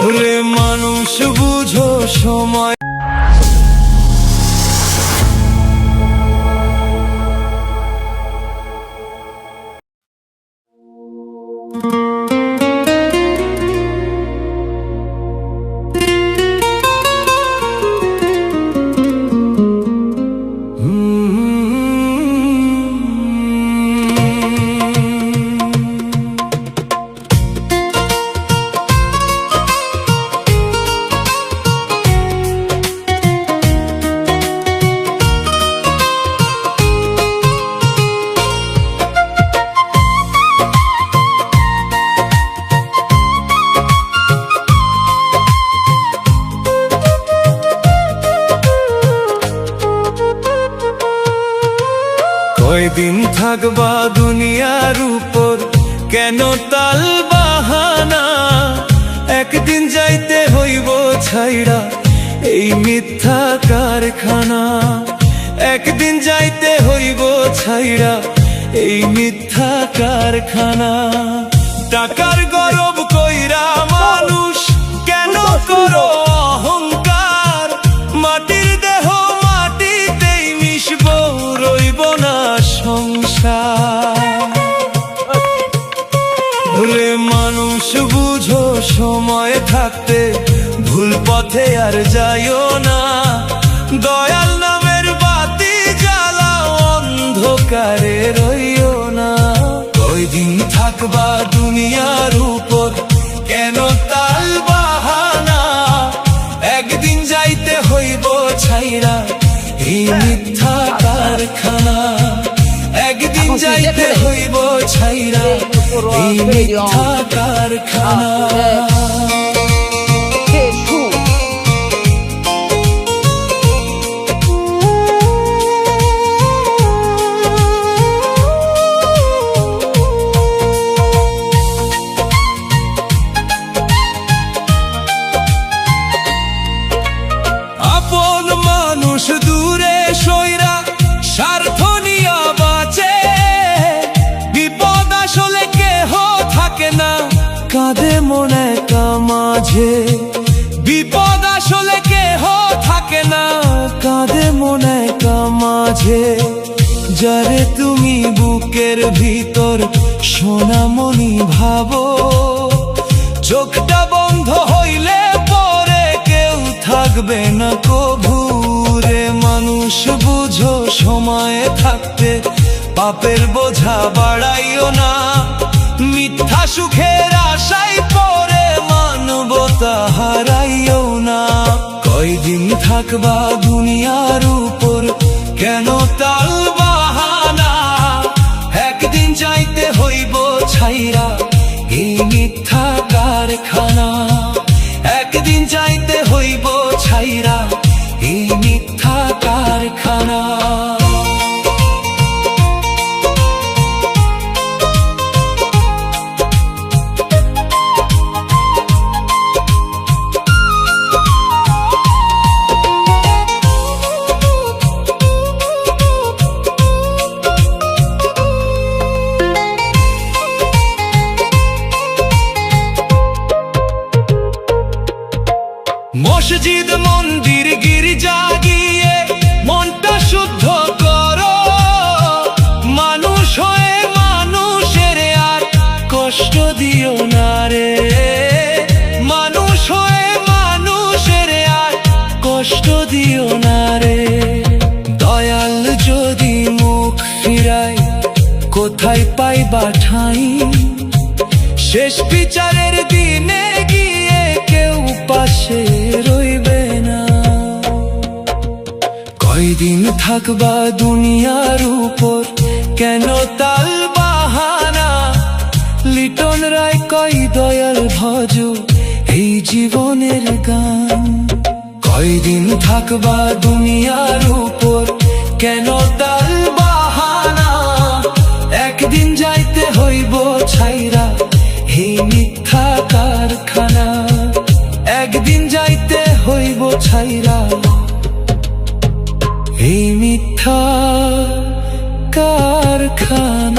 রে মানুষ বুঝো সময়। কয়দিন থাকবা দুনিয়ার উপর, কেন তাল বাহানা? একদিন যাইতে হইব ছাইড়া এই মিথ্যা কারখানা। একদিন যাইতে হইব ছাইড়া এই মিথ্যা কারখানা। টাকার গরব কইরা মানুষ কেন করো অহংকার? মাটির দেহ মাটিতেই মিশব, রইব না সংসার। রে মানুষ বুঝো সময় থাকতে ভুল পথে আর যাইও না। দয়াল নামের বাতি জ্বালাও, অন্ধকারে রইও না। কয়দিন থাকবা দুনিয়ার উপর, কেন তাল বাহানা? একদিন যাইতে হইব ছাইরা এই মিথ্যা কারখানা। একদিন যাইতে হইব ছাইরা এই মিথ্যা কারখানা। আপন মানুষ দূরে সইরা স্বার্থ নিয়া বাঁচে। বিপদ আসলে কেহ থাকে না, কাঁদে মনে কামাঝে। বিপদ আসলে কেহ থাকে না, কাঁদে মনে কামাঝে। যারে তুমি বুকের ভিতর সোনামণি ভাবো, চোখটা বন্ধ হইলে পরে কেউ থাকবে না কভু। রে মানুষ বুঝো সময়ে থাকতে পাপের বোঝা বাড়াইও না। মিথ্যা সুখের আশায় পরে মানবতা হারাইও না। কয়দিন থাকবা দুনিয়ার উপর, কেন তাল বাহানা? একদিন যাইতে হইব ছাইরা এই মিথ্যা কারখানা। একদিন যাইতে হইব ছাইরা এই মিথ্যা কারখানা। মসজিদ মন্দির গির্জা গিয়ে মনটা শুদ্ধ করো। মানুষ হয়ে মানুষের আর কষ্ট দিও না রে। মানুষ হয়ে মানুষের আর কষ্ট দিও না রে। দয়াল যদি মুখ ফিরায় কোথায় পাইবা ঠাঁই? শেষ বিচারের দিনে গিয়ে কেউ পাশে রইবে না। কয়দিন থাকবা দুনিয়ার উপর, কেন তাল বাহানা? লিটন রায় কয় দয়াল ভজ এই জীবনের গান। কয়দিন থাকবা দুনিয়ার উপর, কেন তাল বাহানা? একদিন যাইতে হইব ছাইরা এই মিথ্যা কারখানা। একদিন যাইতে হইব ছাইরা এই মিথ্যা কারখানা।